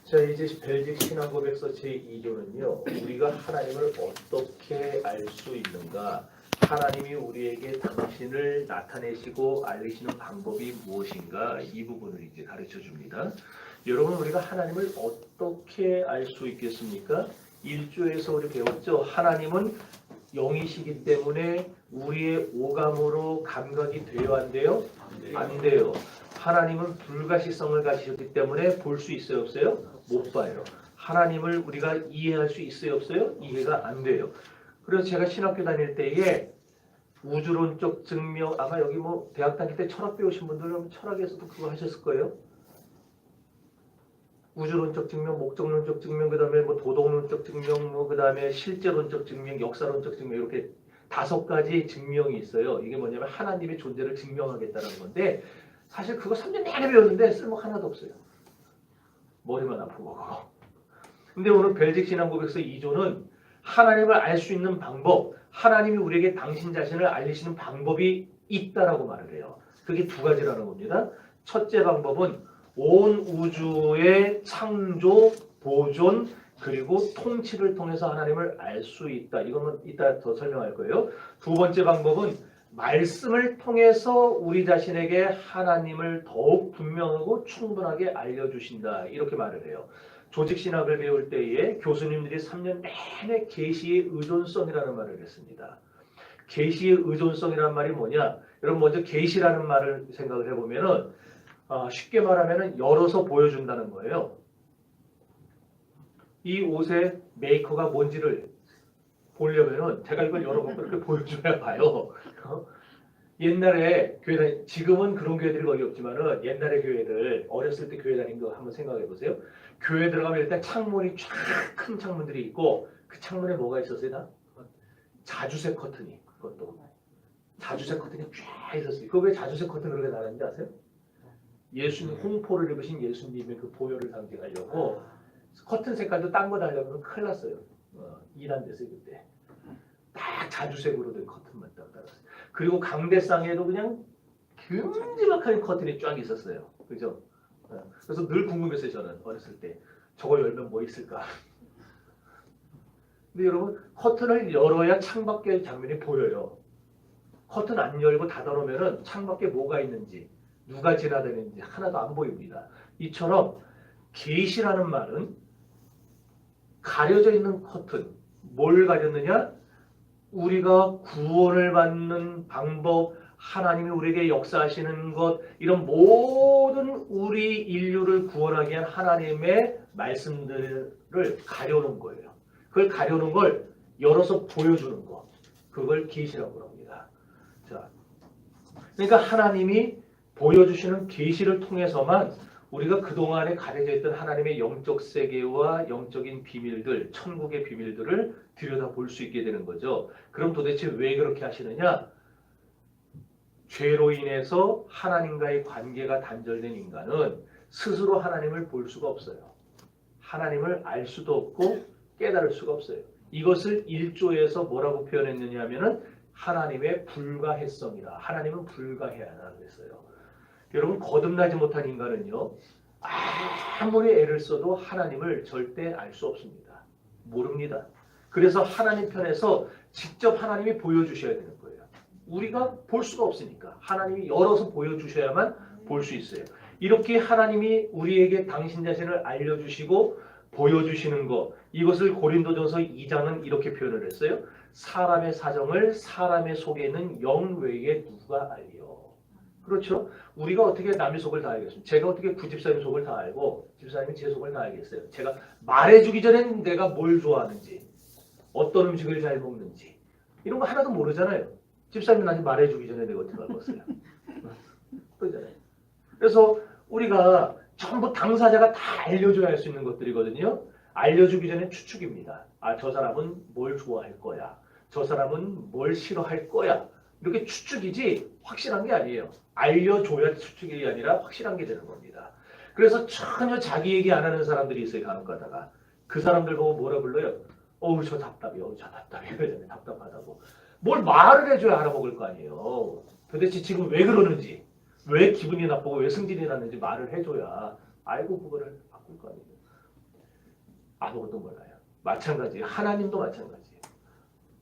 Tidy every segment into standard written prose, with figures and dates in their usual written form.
자, 이제 벨직 신앙고백서 제2조는요. 우리가 하나님을 어떻게 알 수 있는가? 하나님이 우리에게 당신을 나타내시고 알리시는 방법이 무엇인가? 이 부분을 이제 가르쳐 줍니다. 여러분, 우리가 하나님을 어떻게 알 수 있겠습니까? 1조에서 우리 배웠죠. 하나님은 영이시기 때문에 우리의 오감으로 감각이 돼요, 안 돼요? 안 돼요. 하나님은 불가시성을 가지셨기 때문에 볼 수 있어요, 없어요? 못 봐요. 하나님을 우리가 이해할 수 있어요, 없어요? 이해가 안 돼요. 그래서 제가 신학교 다닐 때에 우주론적 증명, 아마 여기 뭐 대학 다닐 때 철학 배우신 분들은 철학에서도 그거 하셨을 거예요. 우주론적 증명, 목적론적 증명, 그 다음에 뭐 도덕론적 증명, 뭐 그 다음에 실제론적 증명, 역사론적 증명, 이렇게 5가지 증명이 있어요. 이게 뭐냐면 하나님의 존재를 증명하겠다는 건데, 사실 그거 3년 내내 배웠는데 쓸모 하나도 없어요. 머리만 아프고. 근데 오늘 벨직 신앙고백서 2조는 하나님을 알 수 있는 방법, 하나님이 우리에게 당신 자신을 알리시는 방법이 있다라고 말을 해요. 그게 2가지라는 겁니다. 첫째 방법은 온 우주의 창조, 보존, 그리고 통치를 통해서 하나님을 알 수 있다. 이거는 이따 더 설명할 거예요. 2번째 방법은 말씀을 통해서 우리 자신에게 하나님을 더욱 분명하고 충분하게 알려주신다. 이렇게 말을 해요. 조직신학을 배울 때에 교수님들이 3년 내내 계시의 의존성이라는 말을 했습니다. 계시의 의존성이라는 말이 뭐냐? 여러분 먼저 계시라는 말을 생각을 해보면은 쉽게 말하면은 열어서 보여준다는 거예요. 이 옷의 메이커가 뭔지를 보려면은 제가 이걸 열어보고 이렇게 보여줘야 봐요. 옛날에 교회 지금은 그런 교회들이 거의 없지만은 옛날에 교회들 어렸을 때 교회 다닌 거 한번 생각해 보세요. 교회 들어가면 일단 창문이 쫙 큰 창문들이 있고 그 창문에 뭐가 있었어요? 다 자주색 커튼이 그것도 자주색 커튼이 쫙 있었어요. 그 왜 자주색 커튼 그렇게 달았는지 아세요? 예수님 홍포를 입으신 예수님의 그 보혈을 상징하려고 커튼 색깔도 딴 거 달려면 큰일 났어요. 일한 데서 그때 딱 자주색으로 된 커튼만 딱 달았어요. 그리고 강대상에도 그냥 큼지막한 커튼이 쫙 있었어요. 그죠? 그래서 늘 궁금했어요. 저는 어렸을 때 저거 열면 뭐 있을까? 근데 여러분 커튼을 열어야 창밖의 장면이 보여요. 커튼 안 열고 닫아놓으면 창밖에 뭐가 있는지 누가 지나다니는지 하나도 안 보입니다. 이처럼 계시라는 말은 가려져 있는 커튼, 뭘 가렸느냐? 우리가 구원을 받는 방법, 하나님이 우리에게 역사하시는 것, 이런 모든 우리 인류를 구원하기 위한 하나님의 말씀들을 가려놓은 거예요. 그걸 가려놓은 걸 열어서 보여주는 것, 그걸 계시라고 합니다. 자, 그러니까 하나님이 보여주시는 계시를 통해서만 우리가 그동안에 가려져 있던 하나님의 영적 세계와 영적인 비밀들, 천국의 비밀들을 들여다볼 수 있게 되는 거죠. 그럼 도대체 왜 그렇게 하시느냐? 죄로 인해서 하나님과의 관계가 단절된 인간은 스스로 하나님을 볼 수가 없어요. 하나님을 알 수도 없고 깨달을 수가 없어요. 이것을 1조에서 뭐라고 표현했느냐 하면은 하나님의 불가해성이라. 하나님은 불가해야 한다고 했어요. 여러분 거듭나지 못한 인간은요. 아무리 애를 써도 하나님을 절대 알 수 없습니다. 모릅니다. 그래서 하나님 편에서 직접 하나님이 보여주셔야 되는 거예요. 우리가 볼 수가 없으니까 하나님이 열어서 보여주셔야만 볼 수 있어요. 이렇게 하나님이 우리에게 당신 자신을 알려주시고 보여주시는 것, 이것을 고린도전서 2장은 이렇게 표현을 했어요. 사람의 사정을 사람의 속에 있는 영 외에 누가 알려. 그렇죠? 우리가 어떻게 남의 속을 다 알겠습니까? 제가 어떻게 구집사님 속을 다 알고 집사님이 제 속을 다 알겠어요? 제가 말해주기 전엔 내가 뭘 좋아하는지, 어떤 음식을 잘 먹는지 이런 거 하나도 모르잖아요. 집사님이 나한테 말해주기 전에 내가 어떻게 알겠어요? 그러잖아요. 그래서 우리가 전부 당사자가 다 알려줘야 할 수 있는 것들이거든요. 알려주기 전에 추측입니다. 저 사람은 뭘 좋아할 거야. 저 사람은 뭘 싫어할 거야. 이렇게 추측이지 확실한 게 아니에요. 알려줘야 추측이 아니라 확실한 게 되는 겁니다. 그래서 전혀 자기 얘기 안 하는 사람들이 있어요. 간혹 가다가. 그 사람들 보고 뭐라 불러요? 어우 저 답답해. 어우 저 답답해. 그러잖아요. 답답하다고. 뭘 말을 해줘야 알아먹을 거 아니에요. 도대체 지금 왜 그러는지, 왜 기분이 나쁘고 왜 승질이 났는지 말을 해줘야 알고 그거를 바꿀 거 아니에요. 아무것도 몰라요. 마찬가지예요. 하나님도 마찬가지예요.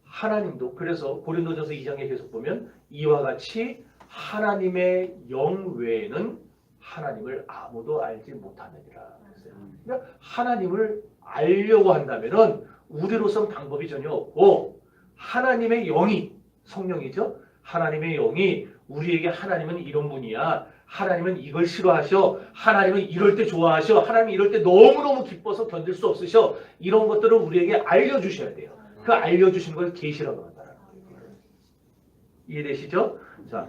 하나님도 그래서 고린도전서 2장에 계속 보면 이와 같이 하나님의 영 외에는 하나님을 아무도 알지 못하느니라 그랬어요. 그러니까 하나님을 알려고 한다면은 우리로서는 방법이 전혀 없고 하나님의 영이 성령이죠. 하나님의 영이 우리에게 하나님은 이런 분이야. 하나님은 이걸 싫어하셔. 하나님은 이럴 때 좋아하셔. 하나님은 이럴 때 너무너무 기뻐서 견딜 수 없으셔. 이런 것들을 우리에게 알려주셔야 돼요. 그 알려주시는 걸 계시라고 한다는 거예요. 이해되시죠? 자,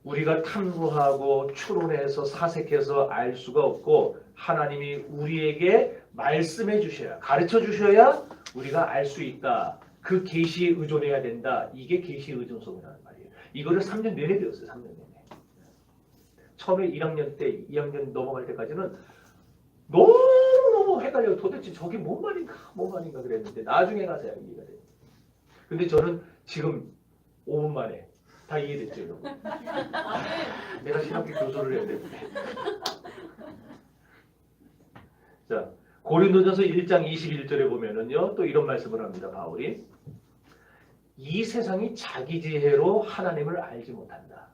우리가 탐구하고 추론해서 사색해서 알 수가 없고 하나님이 우리에게 말씀해 주셔야, 가르쳐 주셔야 우리가 알 수 있다. 그 계시에 의존해야 된다. 이게 계시 의존성이라는 말이에요. 이거를 3년 내내 배웠어요. 3년 내내. 처음에 1학년 때, 2학년 넘어갈 때까지는 너무 헷갈려요. 도대체 저게 뭔 말인가 그랬는데 나중에 가서야 이해가 돼요. 근데 저는 지금 5분 만에 다 이해됐죠, 여러분? 내가 신학교 교수를 해야 되는데. 자, 고린도전서 1장 21절에 보면은요, 또 이런 말씀을 합니다, 바울이. 이 세상이 자기 지혜로 하나님을 알지 못한다.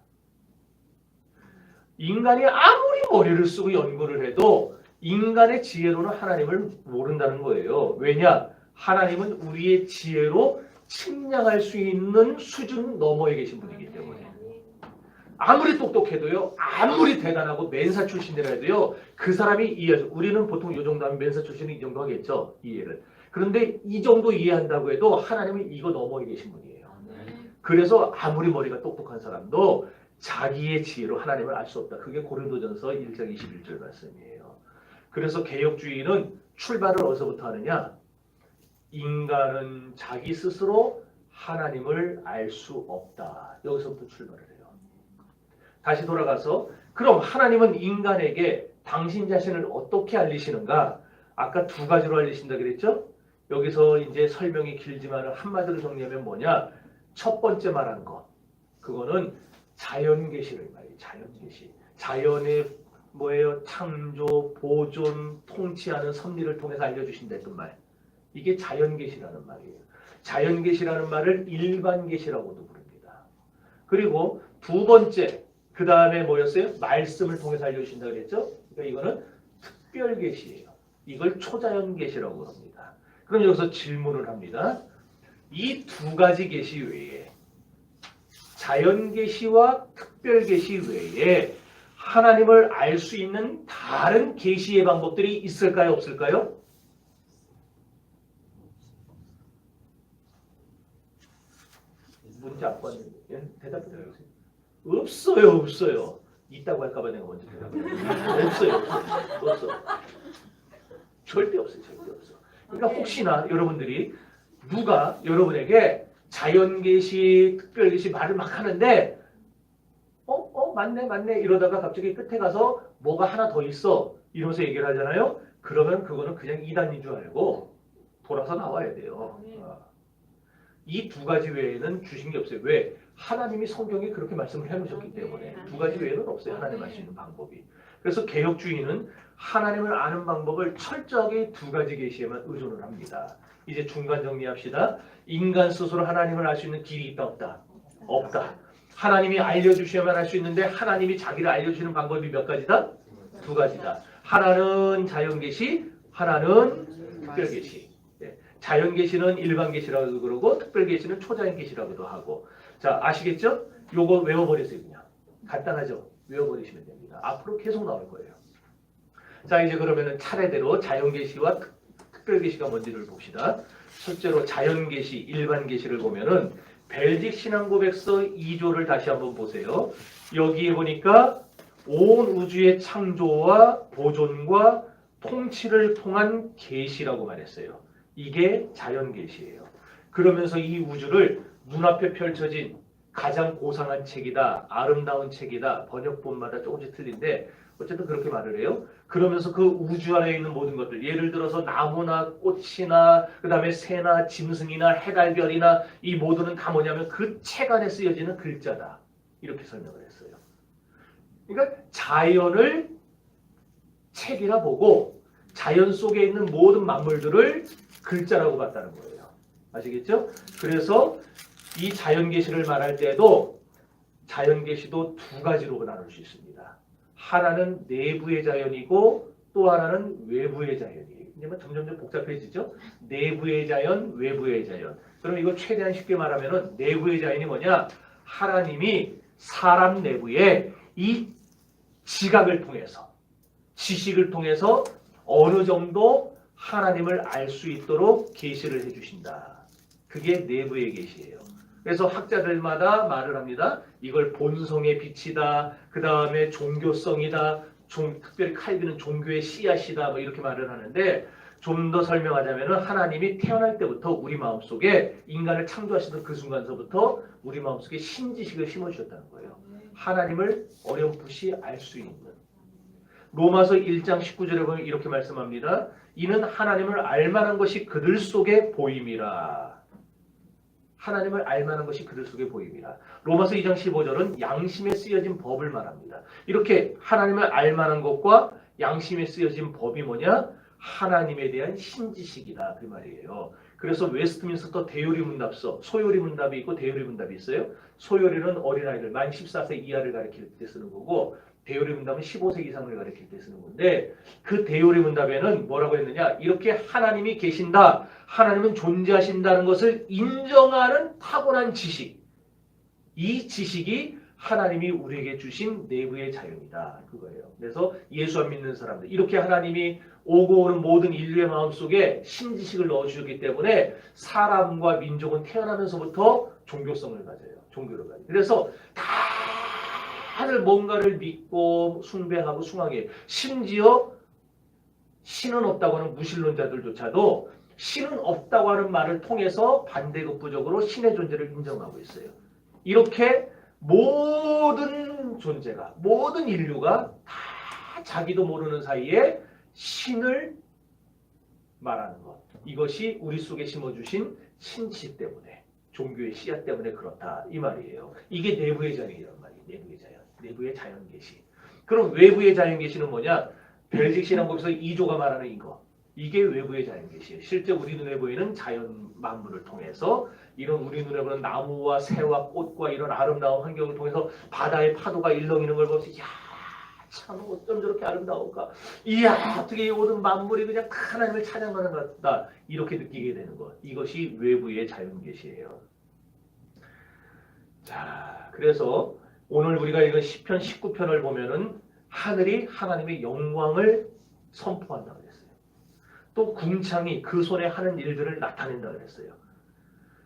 인간이 아무리 머리를 쓰고 연구를 해도 인간의 지혜로는 하나님을 모른다는 거예요. 왜냐? 하나님은 우리의 지혜로 측량할 수 있는 수준 너머에 계신 분이기 때문에. 아무리 똑똑해도요, 아무리 대단하고 맨사 출신이라 해도요, 그 사람이 이해하죠. 우리는 보통 이 정도 하면 맨사 출신은 이 정도 하겠죠, 이해를. 그런데 이 정도 이해한다고 해도 하나님은 이거 너머에 계신 분이에요. 그래서 아무리 머리가 똑똑한 사람도 자기의 지혜로 하나님을 알 수 없다. 그게 고린도전서 1장 21절 말씀이에요. 그래서 개혁주의는 출발을 어디서부터 하느냐? 인간은 자기 스스로 하나님을 알 수 없다. 여기서부터 출발을 해요. 다시 돌아가서 그럼 하나님은 인간에게 당신 자신을 어떻게 알리시는가? 아까 두 가지로 알리신다 그랬죠? 여기서 이제 설명이 길지만 한마디로 정리하면 뭐냐? 첫 번째 말한 거. 그거는 자연계시를 말이에요. 자연계시. 자연의 뭐예요? 창조, 보존, 통치하는 섭리를 통해서 알려주신다 했던 말. 이게 자연계시라는 말이에요. 자연계시라는 말을 일반계시라고도 부릅니다. 그리고 두 번째, 그 다음에 뭐였어요? 말씀을 통해서 알려주신다 그랬죠? 그러니까 이거는 특별계시예요. 이걸 초자연계시라고 합니다. 그럼 여기서 질문을 합니다. 이 두 가지 계시 외에 자연계시와 특별계시 외에 하나님을 알 수 있는 다른 계시의 방법들이 있을까요? 없을까요? 문제 안 봤는데 대답해 주세요. 없어요. 있다고 할까봐 내가 먼저 대답해요. 없어. 절대 없어. 그러니까 혹시나 여러분들이 누가 여러분에게 자연계시, 특별계시 말을 막 하는데 맞네 이러다가 갑자기 끝에 가서 뭐가 하나 더 있어 이러면서 얘기를 하잖아요. 그러면 그거는 그냥 이단인 줄 알고 돌아서 나와야 돼요. 이 두 가지 외에는 주신 게 없어요. 왜? 하나님이 성경에 그렇게 말씀을 해놓으셨기 때문에 두 가지 외에는 없어요. 하나님 알 수 있는 방법이. 그래서 개혁주의는 하나님을 아는 방법을 철저하게 두 가지 계시에만 의존을 합니다. 이제 중간 정리합시다. 인간 스스로 하나님을 알 수 있는 길이 있다 없다? 없다. 하나님이 알려주셔야만 할 수 있는데 하나님이 자기를 알려주시는 방법이 몇 가지다? 두 가지다. 하나는 자연계시, 하나는 특별계시. 자연계시는 일반계시라고 그러고 특별계시는 초자연계시라고도 하고. 자, 아시겠죠? 요거 외워버리세요. 그냥. 간단하죠? 외워버리시면 됩니다. 앞으로 계속 나올 거예요. 자, 이제 그러면은 차례대로 자연계시와 특별계시가 뭔지를 봅시다. 실제로 자연계시, 일반계시를 보면은 벨직 신앙고백서 2조를 다시 한번 보세요. 여기에 보니까 온 우주의 창조와 보존과 통치를 통한 계시라고 말했어요. 이게 자연계시예요. 그러면서 이 우주를 눈앞에 펼쳐진 가장 고상한 책이다. 아름다운 책이다. 번역본마다 조금씩 틀린데 어쨌든 그렇게 말을 해요. 그러면서 그 우주 안에 있는 모든 것들, 예를 들어서 나무나 꽃이나 그 다음에 새나 짐승이나 해달별이나 이 모두는 다 뭐냐면 그 책 안에 쓰여지는 글자다. 이렇게 설명을 했어요. 그러니까 자연을 책이라 보고 자연 속에 있는 모든 만물들을 글자라고 봤다는 거예요. 아시겠죠? 그래서 이 자연계시를 말할 때도 자연계시도 두 가지로 나눌 수 있습니다. 하나는 내부의 자연이고 또 하나는 외부의 자연이에요. 이제 점점 복잡해지죠? 내부의 자연, 외부의 자연. 그럼 이거 최대한 쉽게 말하면은 내부의 자연이 뭐냐? 하나님이 사람 내부에 이 지각을 통해서, 지식을 통해서 어느 정도 하나님을 알 수 있도록 계시를 해주신다. 그게 내부의 계시예요. 그래서 학자들마다 말을 합니다. 이걸 본성의 빛이다. 그 다음에 종교성이다. 특별히 칼빈은 종교의 씨앗이다. 뭐 이렇게 말을 하는데 좀 더 설명하자면 하나님이 태어날 때부터 우리 마음속에 인간을 창조하시던 그 순간서부터 우리 마음속에 신지식을 심어주셨다는 거예요. 하나님을 어렴풋이 알 수 있는. 로마서 1장 19절에 보면 이렇게 말씀합니다. 이는 하나님을 알만한 것이 그들 속에 보임이라. 하나님을 알만한 것이 그들 속에 보임이라. 로마서 2장 15절은 양심에 쓰여진 법을 말합니다. 이렇게 하나님을 알만한 것과 양심에 쓰여진 법이 뭐냐? 하나님에 대한 신지식이다. 그 말이에요. 그래서 웨스트민스터 대요리 문답서, 소요리 문답이 있고 대요리 문답이 있어요. 소요리는 어린아이들, 만 14세 이하를 가리킬 때 쓰는 거고 대요리 문답은 15세 이상을 가리킬 때 쓰는 건데 그 대요리 문답에는 뭐라고 했느냐? 이렇게 하나님이 계신다. 하나님은 존재하신다는 것을 인정하는 타고난 지식. 이 지식이 하나님이 우리에게 주신 내부의 자연이다. 그거예요. 그래서 예수 안 믿는 사람들 이렇게 하나님이 오고 오는 모든 인류의 마음속에 신지식을 넣어주셨기 때문에 사람과 민족은 태어나면서부터 종교성을 가져요. 종교를 가져요. 그래서 다들 뭔가를 믿고 숭배하고 숭앙해요. 심지어 신은 없다고 하는 무신론자들조차도 신은 없다고 하는 말을 통해서 반대급부적으로 신의 존재를 인정하고 있어요. 이렇게 모든 존재가, 모든 인류가 다 자기도 모르는 사이에 신을 말하는 것. 이것이 우리 속에 심어주신 신치 때문에, 종교의 씨앗 때문에 그렇다. 이 말이에요. 이게 내부의 자연이란 말이에요. 내부의 자연. 내부의 자연계시. 그럼 외부의 자연계시는 뭐냐? 벨직 신앙법에서 2조가 말하는 이거. 이게 외부의 자연계시예요. 실제 우리 눈에 보이는 자연 만물을 통해서 이런 우리 눈에 보이는 나무와 새와 꽃과 이런 아름다운 환경을 통해서 바다의 파도가 일렁이는 걸 보면서 야, 참 어쩜 저렇게 아름다울까? 이야, 어떻게 이 모든 만물이 그냥 하나님을 찬양하는 것 같다. 이렇게 느끼게 되는 것. 이것이 외부의 자연계시예요. 자, 그래서 오늘 우리가 읽은 시편 19편을 보면은 하늘이 하나님의 영광을 선포한다고 그랬어요. 또 궁창이 그 손에 하는 일들을 나타낸다고 그랬어요.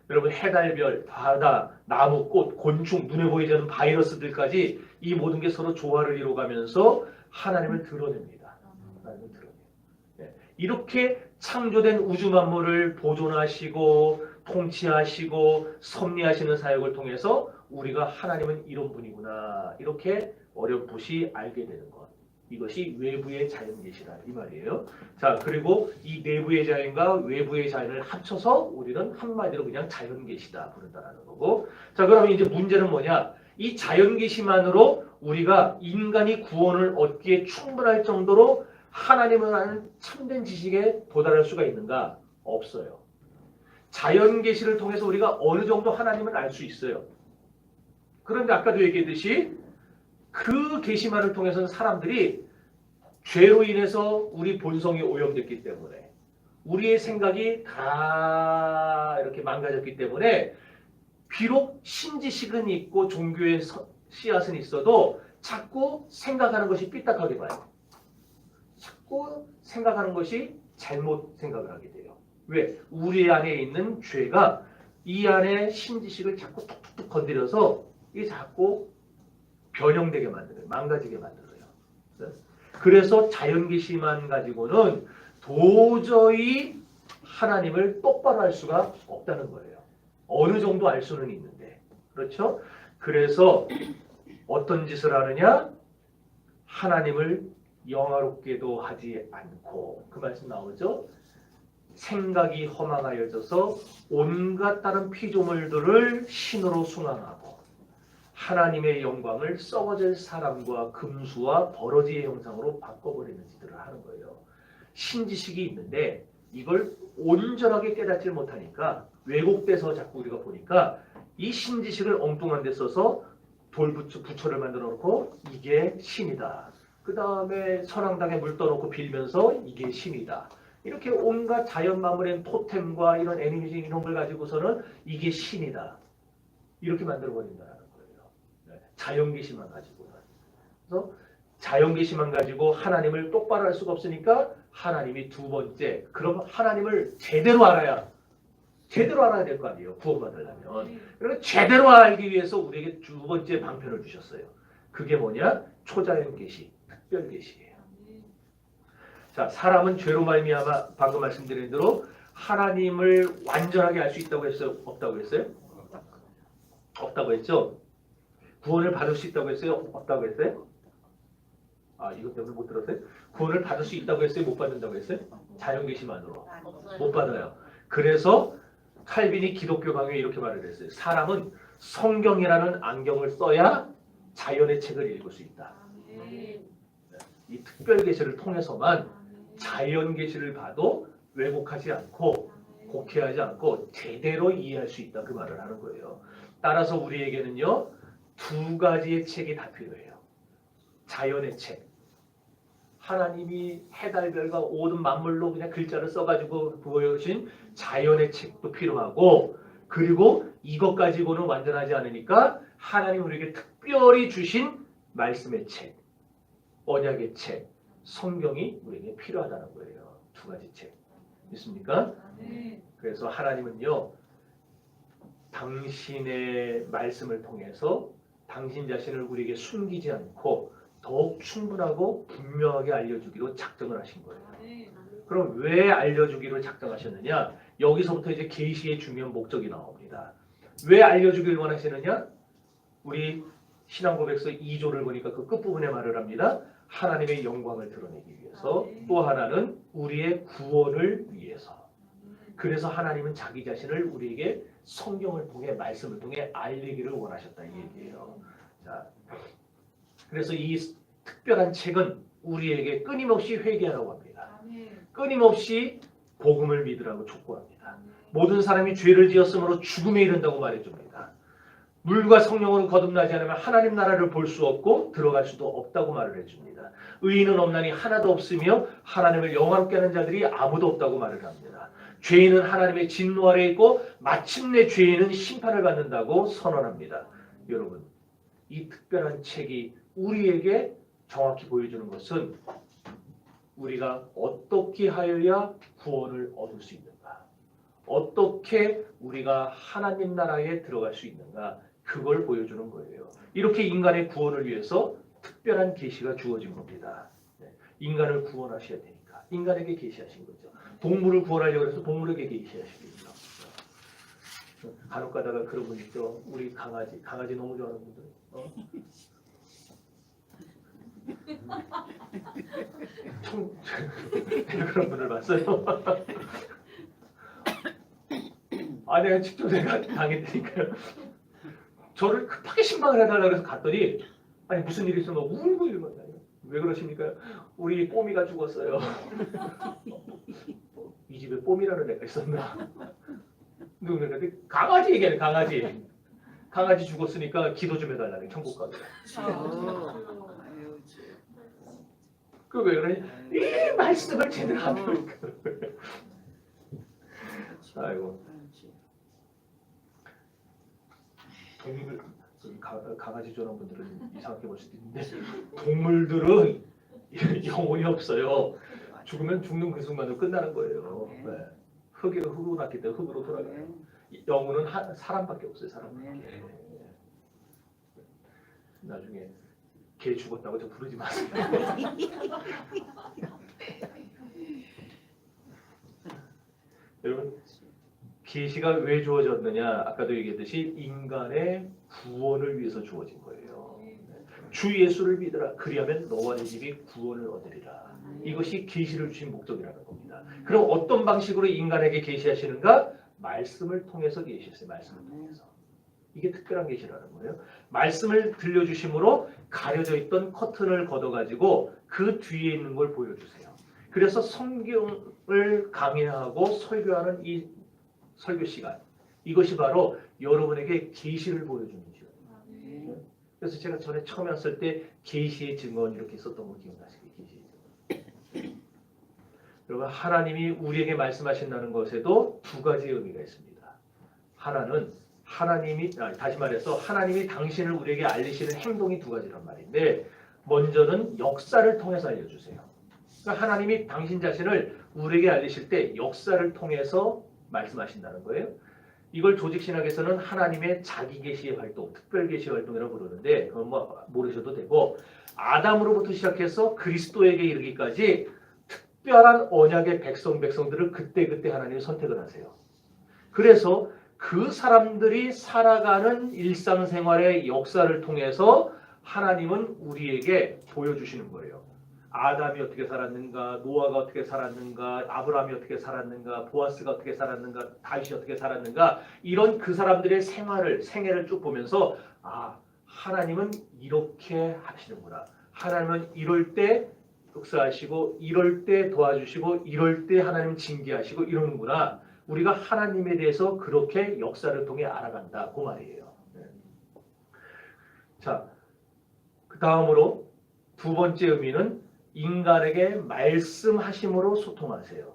여러분 해달별, 바다, 나무, 꽃, 곤충, 눈에 보이지 않는 바이러스들까지 이 모든 게 서로 조화를 이루어가면서 하나님을 드러냅니다. 하나님을 드러내요. 이렇게 창조된 우주 만물을 보존하시고 통치하시고 섭리하시는 사역을 통해서 우리가 하나님은 이런 분이구나 이렇게 어렴풋이 알게 되는 것. 이것이 외부의 자연계시다 이 말이에요. 자, 그리고 이 내부의 자연과 외부의 자연을 합쳐서 우리는 한마디로 그냥 자연계시다 부른다는 거고. 자, 그러면 이제 문제는 뭐냐? 이 자연계시만으로 우리가 인간이 구원을 얻기에 충분할 정도로 하나님을 아는 참된 지식에 도달할 수가 있는가? 없어요. 자연계시를 통해서 우리가 어느 정도 하나님을 알 수 있어요. 그런데 아까도 얘기했듯이 그 계시만을 통해서는 사람들이 죄로 인해서 우리 본성이 오염됐기 때문에 우리의 생각이 다 이렇게 망가졌기 때문에 비록 신지식은 있고 종교의 씨앗은 있어도 자꾸 생각하는 것이 삐딱하게 봐요. 자꾸 생각하는 것이 잘못 생각을 하게 돼요. 왜? 우리 안에 있는 죄가 이 안에 신지식을 자꾸 툭툭툭 건드려서 이게 자꾸 변형되게 만들어요. 망가지게 만들어요. 그래서 자연계시만 가지고는 도저히 하나님을 똑바로 알 수가 없다는 거예요. 어느 정도 알 수는 있는데. 그렇죠? 그래서 어떤 짓을 하느냐? 하나님을 영화롭게도 하지 않고 그 말씀 나오죠? 생각이 허망하여져서 온갖 다른 피조물들을 신으로 숭앙하고 하나님의 영광을 썩어질 사람과 금수와 버러지의 형상으로 바꿔버리는 짓들을 하는 거예요. 신지식이 있는데 이걸 온전하게 깨닫지 못하니까 왜곡돼서 자꾸 우리가 보니까 이 신지식을 엉뚱한 데 써서 부처를 만들어 놓고 이게 신이다. 그 다음에 선왕당에 물 떠놓고 빌면서 이게 신이다. 이렇게 온갖 자연 만물의 토템과 이런 애니메이션 이런 걸 가지고서는 이게 신이다. 이렇게 만들어 버린다는 거예요. 네. 자연 계시만 가지고는. 그래서 자연 계시만 가지고 하나님을 똑바로 할 수가 없으니까 하나님이 두 번째. 그럼 하나님을 제대로 알아야 될 거 아니에요. 구원받으려면. 그러면 제대로 알기 위해서 우리에게 두 번째 방편을 주셨어요. 그게 뭐냐? 초자연 계시, 특별 계시예요. 자, 사람은 죄로 말미암아 방금 말씀드린 대로 하나님을 완전하게 알 수 있다고 했어요? 없다고 했어요? 없다고 했죠? 구원을 받을 수 있다고 했어요? 없다고 했어요? 아, 이것 때문에 못 들었어요? 구원을 받을 수 있다고 했어요? 못 받는다고 했어요? 자연 계시만으로 못 받아요. 그래서 칼빈이 기독교 강요에 이렇게 말을 했어요. 사람은 성경이라는 안경을 써야 자연의 책을 읽을 수 있다. 이 특별 계시를 통해서만 자연 계시를 봐도 왜곡하지 않고 곡해하지 않고 제대로 이해할 수 있다. 그 말을 하는 거예요. 따라서 우리에게는요. 두 가지의 책이 다 필요해요. 자연의 책. 하나님이 해달별과 모든 만물로 그냥 글자를 써가지고 보여주신 자연의 책도 필요하고, 그리고 이것 가지고는 완전하지 않으니까 하나님 우리에게 특별히 주신 말씀의 책, 언약의 책, 성경이 우리에게 필요하다는 거예요. 두 가지 책. 있습니까? 그래서 하나님은요, 당신의 말씀을 통해서 당신 자신을 우리에게 숨기지 않고 더욱 충분하고 분명하게 알려주기로 작정을 하신 거예요. 그럼 왜 알려주기로 작정하셨느냐? 여기서부터 이제 계시의 중요한 목적이 나옵니다. 왜 알려주기를 원하시느냐? 우리 신앙고백서 2조를 보니까 그 끝부분에 말을 합니다. 하나님의 영광을 드러내기 위해서, 또 하나는 우리의 구원을 위해서. 그래서 하나님은 자기 자신을 우리에게 성경을 통해, 말씀을 통해 알리기를 원하셨다, 이 얘기예요. 자, 그래서 이 특별한 책은 우리에게 끊임없이 회개하라고 합니다. 끊임없이 복음을 믿으라고 촉구합니다. 모든 사람이 죄를 지었으므로 죽음에 이른다고 말해줍니다. 물과 성령으로 거듭나지 않으면 하나님 나라를 볼 수 없고 들어갈 수도 없다고 말을 해줍니다. 의인은 없나니 하나도 없으며 하나님을 영화롭게 하는 자들이 아무도 없다고 말을 합니다. 죄인은 하나님의 진노 아래 있고 마침내 죄인은 심판을 받는다고 선언합니다. 여러분, 이 특별한 책이 우리에게 정확히 보여주는 것은 우리가 어떻게 하여야 구원을 얻을 수 있는가, 어떻게 우리가 하나님 나라에 들어갈 수 있는가, 그걸 보여주는 거예요. 이렇게 인간의 구원을 위해서 특별한 계시가 주어진 겁니다. 인간을 구원하셔야 되니까 인간에게 계시하신 거죠. 동물을 구원하려고 해서 동물에게 계시하시겠죠. 간혹 가다가 그런 분 있죠. 우리 강아지 너무 좋아하는 분들. 그런 분을 봤어요. 아, 내가 직접 내가 당했으니까요. 저를 급하게 신방을 해달라고 해서 갔더니, 아니 무슨 일이 있으면 울고 이러는 거예요. 왜 그러십니까? 우리 뽀미가 죽었어요. 이 집에 뽀미라는 애가 있었나? 누구냐? 강아지 얘기하네. 강아지 죽었으니까 기도 좀 해달라네. 천국 가게. 그 왜 그러냐? 이 말씀을 제대로 안 들으니까. 아이고. 동물, 강아지 좋아하는 분들은 이상하게 볼 수도 있는데 동물들은 영혼이 없어요. 죽으면 죽는 그 순간으로 끝나는 거예요. 네. 흙으로 났기 때문에 흙으로 돌아가요. 영혼은 사람밖에 없어요. 사람밖에. 나중에 개 죽었다고 저 부르지 마세요. 여러분, 계시가 왜 주어졌느냐? 아까도 얘기했듯이 인간의 구원을 위해서 주어진 거예요. 주 예수를 믿으라. 그리하면 너와 네 집이 구원을 얻으리라. 이것이 계시를 주신 목적이라는 겁니다. 그럼 어떤 방식으로 인간에게 계시하시는가? 말씀을 통해서 계시했어요. 말씀을 통해서. 이게 특별한 계시라는 거예요. 말씀을 들려주심으로 가려져 있던 커튼을 걷어가지고 그 뒤에 있는 걸 보여주세요. 그 그래서 성경을 강의하고 설교하는 이 설교 시간, 이것이 바로 여러분에게 계시를 보여주는 시간이에요. 그래서 제가 전에 처음에 왔을 때 계시의 증언 이렇게 썼던 거 기억나시죠? 계시의 증언. 여러분, 하나님이 우리에게 말씀하신다는 것에도 두 가지 의미가 있습니다. 하나는 다시 말해서 하나님이 당신을 우리에게 알리시는 행동이 두 가지란 말인데, 먼저는 역사를 통해서 알려주세요. 그러니까 하나님이 당신 자신을 우리에게 알리실 때 역사를 통해서 말씀하신다는 거예요. 이걸 조직신학에서는 하나님의 자기계시의 활동, 특별계시의 활동이라고 부르는데, 그건 뭐 모르셔도 되고, 아담으로부터 시작해서 그리스도에게 이르기까지 특별한 언약의 백성들을 그때그때 하나님이 선택을 하세요. 그래서 그 사람들이 살아가는 일상생활의 역사를 통해서 하나님은 우리에게 보여주시는 거예요. 아담이 어떻게 살았는가, 노아가 어떻게 살았는가, 아브라함이 어떻게 살았는가, 보아스가 어떻게 살았는가, 다윗이 어떻게 살았는가, 이런 그 사람들의 생애를 쭉 보면서 하나님은 이렇게 하시는구나. 하나님은 이럴 때 역사하시고, 이럴 때 도와주시고, 이럴 때 하나님 징계하시고 이러는구나. 우리가 하나님에 대해서 그렇게 역사를 통해 알아간다. 그 말이에요. 자, 그 다음으로 두 번째 의미는 인간에게 말씀하심으로 소통하세요.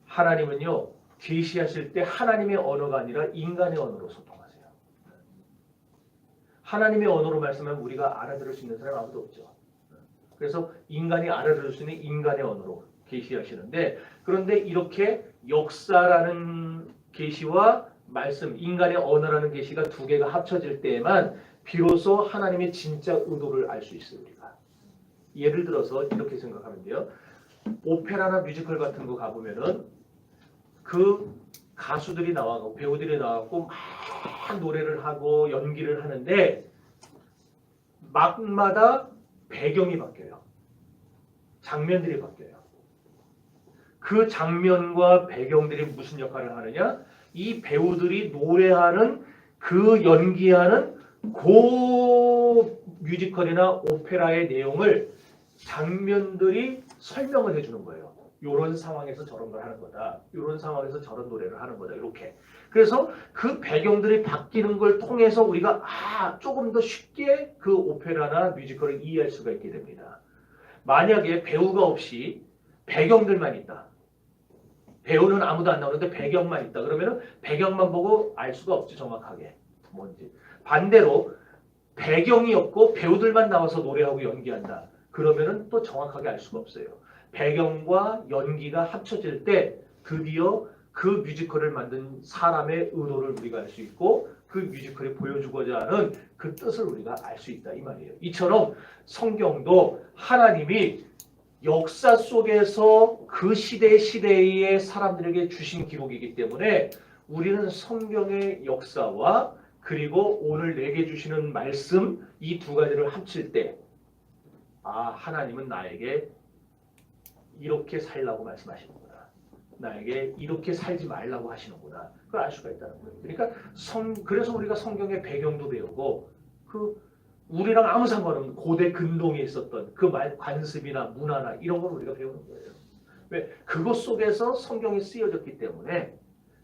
하나님은요, 계시하실 때 하나님의 언어가 아니라 인간의 언어로 소통하세요. 하나님의 언어로 말씀하면 우리가 알아들을 수 있는 사람 아무도 없죠. 그래서 인간이 알아들을 수 있는 인간의 언어로 계시하시는데, 그런데 이렇게 역사라는 계시와 말씀, 인간의 언어라는 계시가 두 개가 합쳐질 때에만 비로소 하나님의 진짜 의도를 알 수 있어요. 우리가 예를 들어서 이렇게 생각하면 돼요. 오페라나 뮤지컬 같은 거 가보면은 그 가수들이 나와고 배우들이 나와고 막 노래를 하고 연기를 하는데 막마다 배경이 바뀌어요. 장면들이 바뀌어요. 그 장면과 배경들이 무슨 역할을 하느냐? 이 배우들이 노래하는 그 연기하는 그 뮤지컬이나 오페라의 내용을 장면들이 설명을 해주는 거예요. 이런 상황에서 저런 걸 하는 거다. 이런 상황에서 저런 노래를 하는 거다. 이렇게. 그래서 그 배경들이 바뀌는 걸 통해서 우리가 조금 더 쉽게 그 오페라나 뮤지컬을 이해할 수가 있게 됩니다. 만약에 배우가 없이 배경들만 있다. 배우는 아무도 안 나오는데 배경만 있다. 그러면 배경만 보고 알 수가 없지, 정확하게. 뭔지. 반대로 배경이 없고 배우들만 나와서 노래하고 연기한다. 그러면은 또 정확하게 알 수가 없어요. 배경과 연기가 합쳐질 때 드디어 그 뮤지컬을 만든 사람의 의도를 우리가 알 수 있고 그 뮤지컬이 보여주고자 하는 그 뜻을 우리가 알 수 있다 이 말이에요. 이처럼 성경도 하나님이 역사 속에서 그 시대의 사람들에게 주신 기록이기 때문에 우리는 성경의 역사와 그리고 오늘 내게 주시는 말씀 이 두 가지를 합칠 때 하나님은 나에게 이렇게 살라고 말씀하시는구나. 나에게 이렇게 살지 말라고 하시는구나. 그걸 알 수가 있다는 거예요. 그러니까 그래서 우리가 성경의 배경도 배우고 우리랑 아무 상관없는 고대 근동에 있었던 그 관습이나 문화나 이런 걸 우리가 배우는 거예요. 왜? 그것 속에서 성경이 쓰여졌기 때문에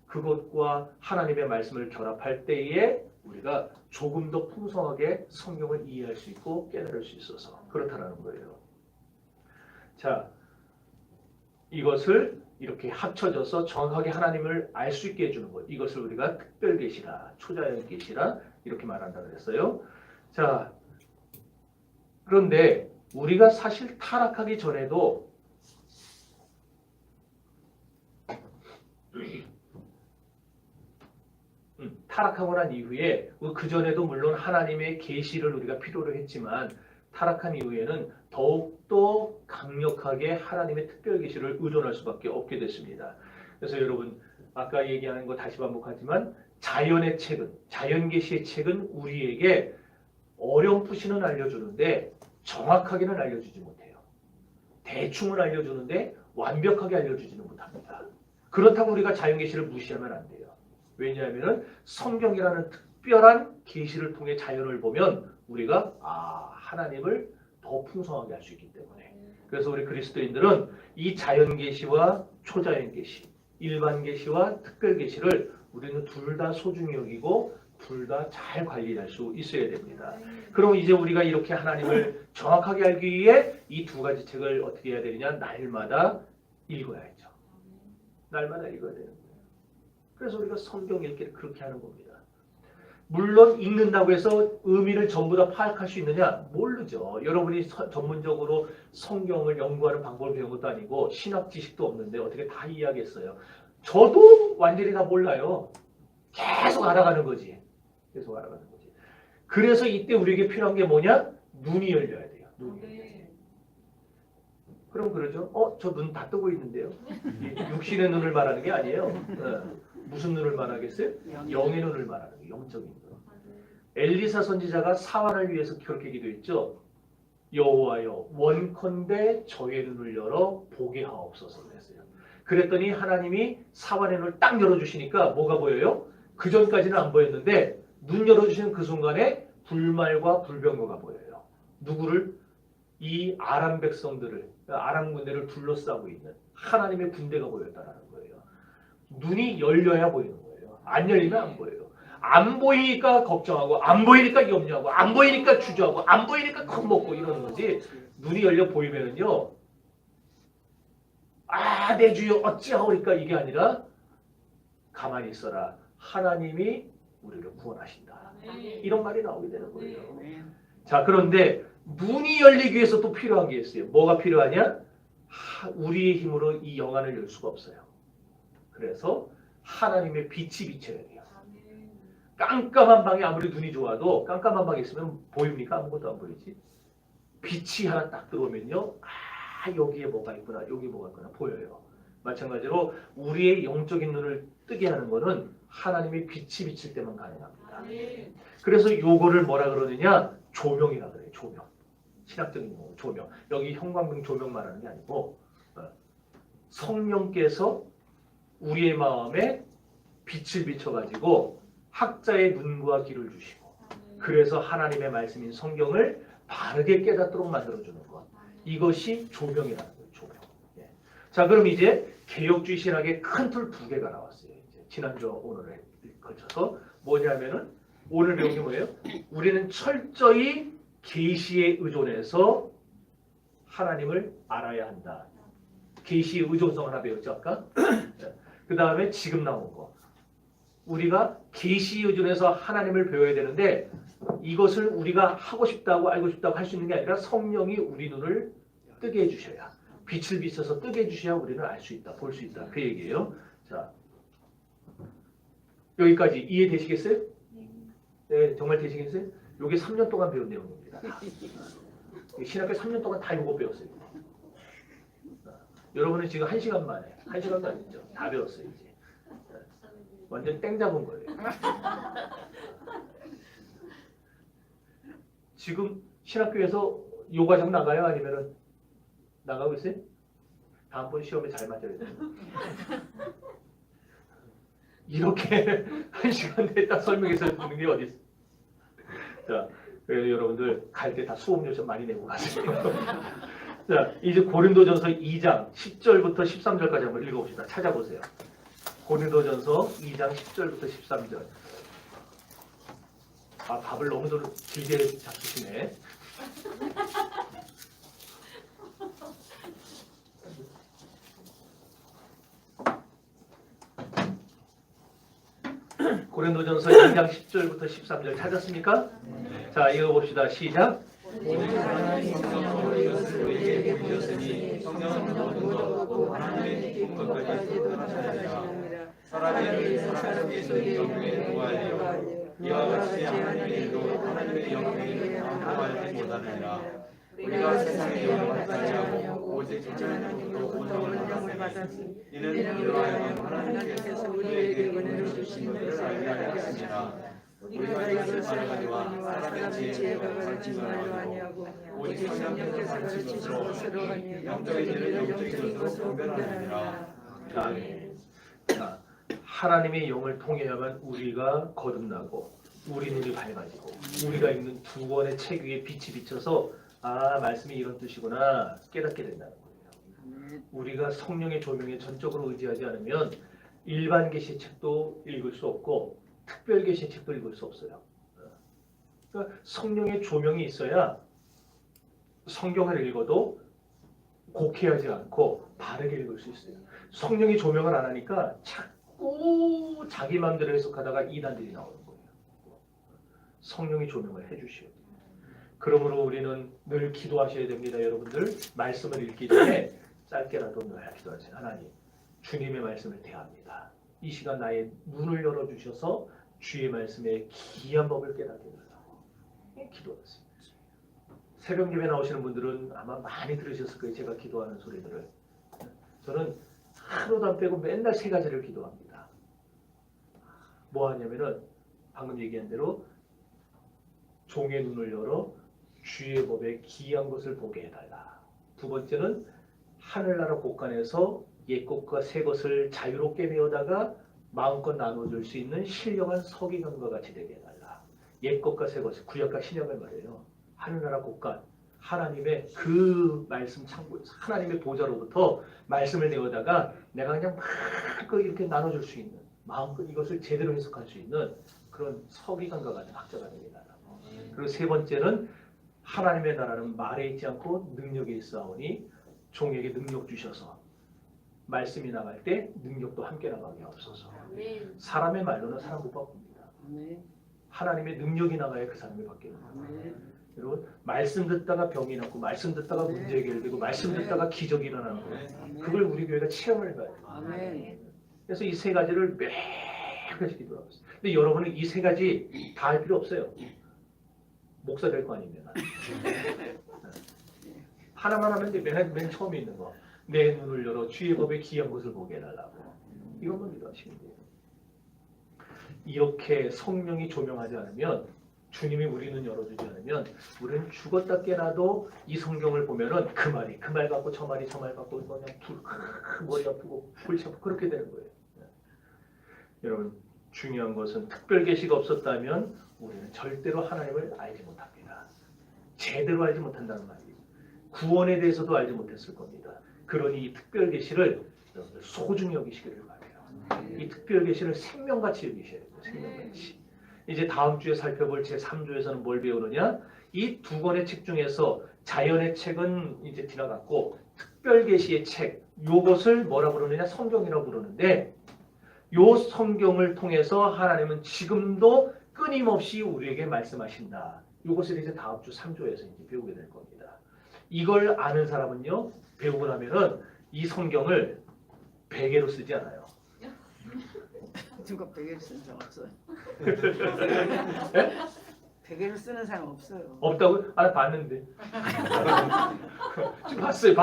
그것과 하나님의 말씀을 결합할 때에 우리가 조금 더 풍성하게 성경을 이해할 수 있고 깨달을 수 있어서 그렇다는 거예요. 자, 이것을 이렇게 합쳐져서 정확하게 하나님을 알 수 있게 해주는 것. 이것을 우리가 특별계시라, 초자연계시라 이렇게 말한다 그랬어요. 자, 그런데 우리가 사실 타락하기 전에도 타락하고 난 이후에 그 전에도 물론 하나님의 계시를 우리가 필요로 했지만 타락한 이후에는 더욱더 강력하게 하나님의 특별 계시를 의존할 수밖에 없게 됐습니다. 그래서 여러분 아까 얘기하는 거 다시 반복하지만 자연의 책은 자연 계시의 책은 우리에게 어렴풋이는 알려주는데 정확하게는 알려주지 못해요. 대충은 알려주는데 완벽하게 알려주지는 못합니다. 그렇다고 우리가 자연 계시를 무시하면 안 돼요. 왜냐하면 성경이라는 특별한 계시를 통해 자연을 보면 우리가 하나님을 더 풍성하게 알 수 있기 때문에 그래서 우리 그리스도인들은 이 자연 계시와 초자연 계시, 일반 계시와 특별 계시를 우리는 둘 다 소중히 여기고 둘 다 잘 관리할 수 있어야 됩니다. 그럼 이제 우리가 이렇게 하나님을 정확하게 알기 위해 이 두 가지 책을 어떻게 해야 되느냐? 날마다 읽어야죠. 날마다 읽어야 되는 거예요. 그래서 우리가 성경 읽기를 그렇게 하는 겁니다. 물론 읽는다고 해서 의미를 전부 다 파악할 수 있느냐? 모르죠. 여러분이 전문적으로 성경을 연구하는 방법을 배운 것도 아니고 신학 지식도 없는데 어떻게 다 이해하겠어요. 저도 완전히 다 몰라요. 계속 알아가는 거지. 계속 알아가는 거지. 그래서 이때 우리에게 필요한 게 뭐냐? 눈이 열려야 돼요. 눈이. 그럼 그러죠. 저 눈 다 뜨고 있는데요. 육신의 눈을 말하는 게 아니에요. 무슨 눈을 말하겠어요? 영의 눈을 말하는 게 영적인 눈. 엘리사 선지자가 사환을 위해서 그렇게 기도했죠. 여호와여 원컨대 저의 눈을 열어 보게 하옵소서 그랬어요. 그랬더니 하나님이 사환의 눈을 딱 열어주시니까 뭐가 보여요? 그 전까지는 안 보였는데 눈 열어주시는 그 순간에 불말과 불병거가 보여요. 누구를? 이 아람 백성들을, 아람 군대를 둘러싸고 있는 하나님의 군대가 보였다는 거예요. 눈이 열려야 보이는 거예요. 안 열리면 안 보여요. 안 보이니까 걱정하고 안 보이니까 염려하고 안 보이니까 주저하고 안 보이니까 겁먹고 이러는 거지. 눈이 열려 보이면은요. 내 주여 어찌하오리까 이게 아니라 가만히 있어라. 하나님이 우리를 구원하신다. 이런 말이 나오게 되는 거예요. 자, 그런데 눈이 열리기 위해서 또 필요한 게 있어요. 뭐가 필요하냐? 우리의 힘으로 이 영안을 열 수가 없어요. 그래서 하나님의 빛이 비쳐야 돼요. 깜깜한 방에 아무리 눈이 좋아도 깜깜한 방에 있으면 보입니까? 아무것도 안 보이지. 빛이 하나 딱 들어오면요. 여기에 뭐가 있구나. 여기 뭐가 있구나. 보여요. 마찬가지로 우리의 영적인 눈을 뜨게 하는 것은 하나님의 빛이 비칠 때만 가능합니다. 그래서 요거를 뭐라 그러느냐? 조명이라 그래요. 조명. 신학적인 조명. 여기 형광등 조명 말하는 게 아니고 성령께서 우리의 마음에 빛을 비춰가지고 학자의 눈과 귀를 주시고 그래서 하나님의 말씀인 성경을 바르게 깨닫도록 만들어주는 것. 이것이 조명이라는 거예요. 조명. 예. 자, 그럼 이제 개혁주의 신학의 큰 틀 두 개가 나왔어요. 이제 지난주와 오늘에 걸쳐서 뭐냐면은 오늘 배운 게 뭐예요? 우리는 철저히 계시에 의존해서 하나님을 알아야 한다. 계시의 의존성 하나 배웠죠 아까? 그 다음에 지금 나온 거. 우리가 계시에 의존해서 하나님을 배워야 되는데 이것을 우리가 하고 싶다고 알고 싶다고 할 수 있는 게 아니라 성령이 우리 눈을 뜨게 해주셔야 빛을 비춰서 뜨게 해주셔야 우리는 알 수 있다. 볼 수 있다. 그 얘기예요. 자, 여기까지 이해되시겠어요? 네, 정말 되시겠어요? 이게 3년 동안 배운 내용입니다. 신학교 3년 동안 다 이거 배웠어요. 여러분은 지금 1시간 만에 1시간도 아니죠. 다 배웠어요 이제. 완전 땡 잡은 거예요. 지금 신학교에서 요과정 나가요? 아니면은 나가고 있어요? 다음번 시험에 잘 맞아야 돼요. 이렇게 1시간 됐다 설명해서 주는 게 어디 있어요? 자, 그래서 여러분들 갈 때 다 수업료 좀 많이 내고 가세요. 자, 이제 고린도전서 2장 10절부터 13절까지 한번 읽어봅시다. 찾아보세요. 고린도전서 2장 10절부터 13절. 밥을 너무 길게 잡수시네. 고린도전서 2장 10절부터 13절 찾았습니까? 네. 자, 읽어봅시다. 시작. 사람의 사람에서 영광에 구하리요. 이와 같이 하나님의 일도 하나님의 영광에 구하지 못하느니라. 우리가 세상의 영광을 받지 않고 오직 하나님으로 온영을 받았으니 이는 우리로 하여금 하나님께서 우리에게 은혜를 주신 것을 알게 하였습니다. 우리가 이것을 말하거니와 사람의 지혜가 가르친 말로 아니하고 오직 성령께서 가르치신 것으로 하니 영적인 일을 영적인 것으로 분별하느니라. 자, 하나님의 영을 통해야만 우리가 거듭나고 우리 눈이 밝아지고 우리가 읽는 두 권의 책 위에 빛이 비쳐서 아, 말씀이 이런 뜻이구나 깨닫게 된다는 거예요. 아멘. 우리가 성령의 조명에 전적으로 의지하지 않으면 일반 계시책도 읽을 수 없고 특별 계시책도 읽을 수 없어요. 그러니까 성령의 조명이 있어야 성경을 읽어도 곡해하지 않고 바르게 읽을 수 있어요. 성령이 조명을 안 하니까 자꾸 자기 마음대로 해석하다가 이단들이 나오는 거예요. 성령이 조명을 해주시오. 그러므로 우리는 늘 기도하셔야 됩니다. 여러분들 말씀을 읽기 전에 짧게라도 늘 기도하세요. 하나님, 주님의 말씀을 대합니다. 이 시간 나의 눈을 열어주셔서 주의 말씀의 귀한 법을 깨닫게 해달라고 기도하세요. 새벽 예배 나오시는 분들은 아마 많이 들으셨을 거예요. 제가 기도하는 소리들을. 저는 하루도 안 빼고 맨날 세 가지를 기도합니다. 뭐 하냐면은 방금 얘기한 대로 종의 눈을 열어 주의 법에 귀한 것을 보게 해달라. 두 번째는 하늘나라 곳간에서 옛것과 새것을 자유롭게 배우다가 마음껏 나눠줄 수 있는 신령한 서기관과 같이 되게 해달라. 옛것과 새것, 구약과 신약을 말해요. 하늘나라 곳간, 하나님의 그 말씀 창고에서 하나님의 보좌로부터 말씀을 내어다가 내가 그냥 막 이렇게 나눠줄 수 있는 마음껏 이것을 제대로 해석할 수 있는 그런 서기관과 같은 학자가 되게 해달라고. 그리고 세 번째는 하나님의 나라는 말에 있지 않고 능력에 있사오니 종에게 능력 주셔서 말씀이 나갈 때 능력도 함께 나가게 하옵소서. 사람의 말로는 사람 못 바꿉니다. 아멘. 하나님의 능력이 나가야 그 사람이 바뀌는 거예요. 아멘. 여러분 말씀 듣다가 병이 낫고 말씀 듣다가 문제 해결되고 말씀 듣다가 기적이 일어나는 거예요. 그걸 우리 교회가 체험을 해봐야 돼요. 아멘. 그래서 이 세 가지를 매일같이 기도하고 있어요. 근데 여러분은 이 세 가지 다 할 필요 없어요. 목사 될 거 아닙니까? 하나만 하면 돼. 맨 처음에 있는 거. 내 눈을 열어 주의 법에 귀한 것을 보게 해달라고. 이것만 기도하시면 돼요. 이렇게 성령이 조명하지 않으면 주님이 우리 눈 열어주지 않으면 우리는 죽었다 깨나도 이 성경을 보면은 그 말이 그 말 같고 저 말이 저 말 같고 그냥 머리 아프고 골치 아프고 그렇게 되는 거예요. 여러분 중요한 것은 특별 계시가 없었다면 우리는 절대로 하나님을 알지 못합니다. 제대로 알지 못한다는 말이에요. 구원에 대해서도 알지 못했을 겁니다. 그러니 이 특별 계시를 여러분들 소중히 여기시기를 바라요. 이 특별 계시를 생명같이 여기셔야 돼요. 생명같이. 이제 다음 주에 살펴볼 제3조에서는 뭘 배우느냐? 이 두 권의 책 중에서 자연의 책은 이제 지나갔고 특별 계시의 책, 요것을 뭐라 부르느냐? 성경이라고 부르는데 요 성경을 통해서 하나님은 지금도 끊임없이 우리에게 말씀하신다. 이것을 이제 다음 주 3조에서 이제 배우게 될 겁니다. 이걸 아는 사람은요, 배우고 나면은 이 성경을 베개로 쓰지 않아요. 누가 베개를 쓰는 사람 없어요. 네? 베개를 쓰는 사람 없어요. 없다고? 아, 봤는데. 지금 봤어요.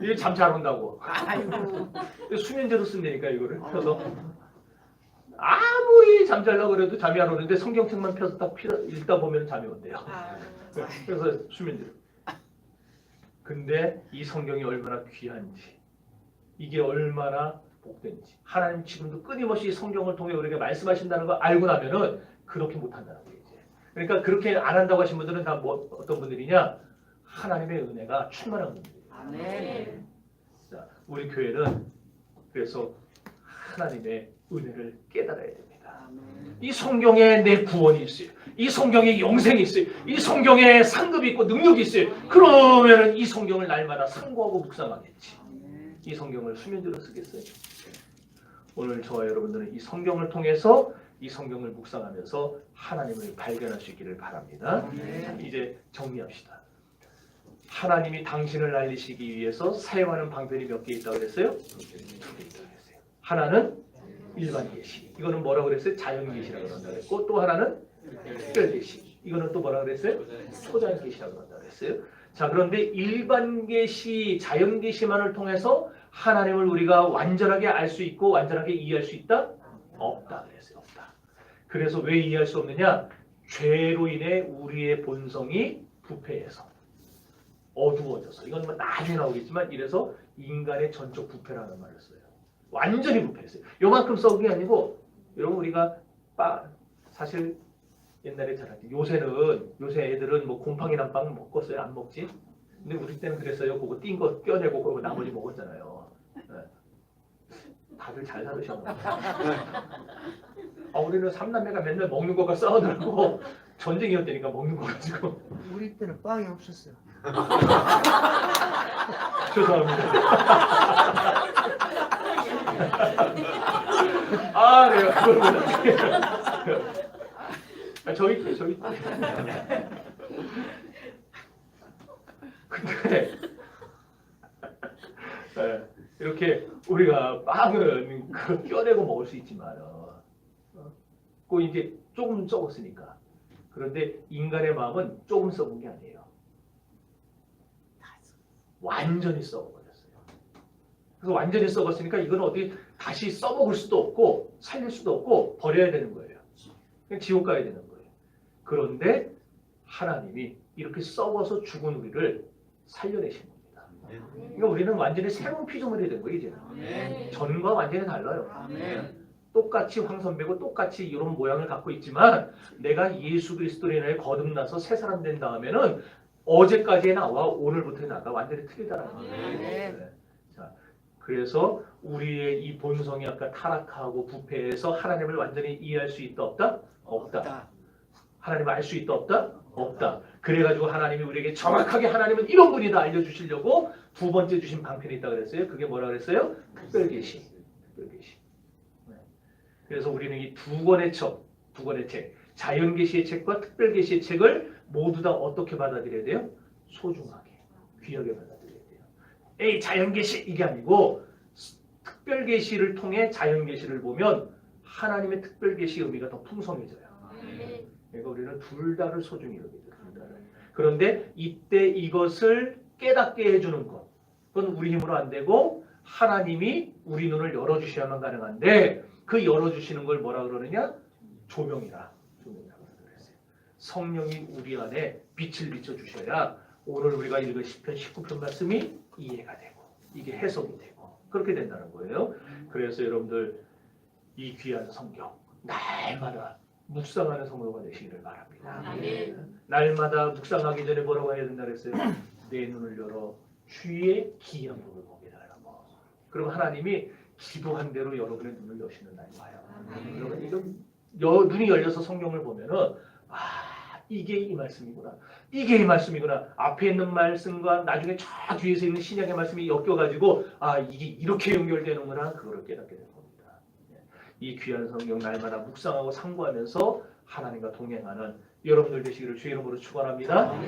이게 잠 잘 온다고. 아이고. 수면제로 쓴다니까 이거를 펴서. 아무리 잠자려고 그래도 잠이 안 오는데 성경책만 펴서 딱 읽다 보면 잠이 온대요. 그래서 수면제로. 근데 이 성경이 얼마나 귀한지, 이게 얼마나 복된지, 하나님 지금도 끊임없이 성경을 통해 우리에게 말씀하신다는 걸 알고 나면은 그렇게 못한다는 거예요. 이제. 그러니까 그렇게 안 한다고 하신 분들은 다 어떤 분들이냐? 하나님의 은혜가 충만한 분들이에요. 아멘. 자, 우리 교회는 그래서 하나님의 은혜를 깨달아야 됩니다. 아멘. 이 성경에 내 구원이 있어요. 이 성경에 영생이 있어요. 이 성경에 상급이 있고 능력이 있어요. 그러면은 이 성경을 날마다 상고하고 묵상하겠지. 아멘. 이 성경을 수면제로 쓰겠어요. 오늘 저와 여러분들은 이 성경을 통해서 이 성경을 묵상하면서 하나님을 발견할 수 있기를 바랍니다. 자, 이제 정리합시다. 하나님이 당신을 알리시기 위해서 사용하는 방편이 몇 개 있다고 그랬어요? 2개 있다고 그랬어요. 하나는 일반 계시. 이거는 뭐라고 그랬어요? 자연 계시라고 그런다고 그랬고, 또 하나는 특별 계시. 이거는 또 뭐라고 그랬어요? 초자연 계시라고 그런다고 그랬어요. 자, 그런데 일반 계시, 자연 계시만을 통해서 하나님을 우리가 완전하게 알 수 있고 완전하게 이해할 수 있다? 없다 그랬어요. 없다. 그래서 왜 이해할 수 없느냐? 죄로 인해 우리의 본성이 부패해서 어두워져서, 이건 뭐 나중에 나오겠지만, 이래서 인간의 전적 부패라는 말을 써요. 완전히 부패했어요. 요만큼 썩은 게 아니고, 여러분 우리가 사실 옛날에 자랐지. 요새 애들은 뭐 곰팡이 난빵 먹었어요? 안 먹지? 근데 우리 때는 그랬어요. 그거 띈 거 껴내고 그거 나머지 먹었잖아요. 네. 다들 잘 살으셨나 봐. 우리는 삼남매가 맨날 먹는 거가 싸우더라고. 전쟁이었다니까 먹는 거 가지고. 우리 때는 빵이 없었어요. 죄송합니다. 아, 내가 그걸 못할게. 저희 때. 근데 이렇게 우리가 빵은 껴내고 먹을 수 있지만, 그 이제 조금 썩었으니까. 그런데 인간의 마음은 조금 썩은 게 아니에요. 완전히 썩어버렸어요. 그래서 완전히 썩었으니까 이건 어디 다시 써먹을 수도 없고 살릴 수도 없고 버려야 되는 거예요. 그냥 지옥 가야 되는 거예요. 그런데 하나님이 이렇게 썩어서 죽은 우리를 살려내신 겁니다. 그러니까 우리는 완전히 새로운 피조물이 된 거예요. 이제는. 전과 완전히 달라요. 똑같이 황선배고 똑같이 이런 모양을 갖고 있지만 내가 예수 그리스도로 인하여 거듭나서 새 사람 된 다음에는 어제까지의 나와 오늘부터의 나가 완전히 틀리다라는 거예요. 네. 자, 그래서 우리의 이 본성이 아까 타락하고 부패해서 하나님을 완전히 이해할 수 있다 없다? 없다. 하나님을 알 수 있다 없다? 없다. 그래가지고 하나님이 우리에게 정확하게 하나님은 이런 분이다 알려주시려고 두 번째 주신 방편이 있다고 그랬어요. 그게 뭐라 그랬어요? 특별계시. 특별계시. 네. 그래서 우리는 이 두 권의 책, 자연계시의 책과 특별계시의 책을 모두 다 어떻게 받아들여야 돼요? 소중하게, 귀하게 받아들여야 돼요. 에이, 자연계시 이게 아니고 특별계시를 통해 자연계시를 보면 하나님의 특별계시 의미가 더 풍성해져요. 그러니까 우리는 둘 다를 소중히 여기죠. 둘 다를. 그런데 이때 이것을 깨닫게 해주는 것, 그건 우리 힘으로 안 되고 하나님이 우리 눈을 열어주셔야만 가능한데 그 열어주시는 걸 뭐라 그러느냐? 조명이라. 조명이라고 그랬어요. 성령이 우리 안에 빛을 비춰주셔야 오늘 우리가 읽은 시편 19편 말씀이 이해가 되고 이게 해석이 되고 그렇게 된다는 거예요. 그래서 여러분들 이 귀한 성경 날마다 묵상하는 성도가 되시기를 바랍니다. 날마다 묵상하기 전에 뭐라고 해야 된다 그랬어요? 내 눈을 열어 주의 기이한 법을 보게 달라고. 그럼 하나님이 기도한 대로 여러분의 눈을 여시는 날 와요. 그러면 이런 눈이 열려서 성경을 보면은 이게 이 말씀이구나. 이게 이 말씀이구나. 앞에 있는 말씀과 나중에 저 뒤에서 있는 신약의 말씀이 엮여가지고 이게 이렇게 연결되는구나. 그거를 깨닫게 되는 겁니다. 이 귀한 성경 날마다 묵상하고 상고하면서 하나님과 동행하는 여러분들 되시기를 주의 이름으로 축원합니다.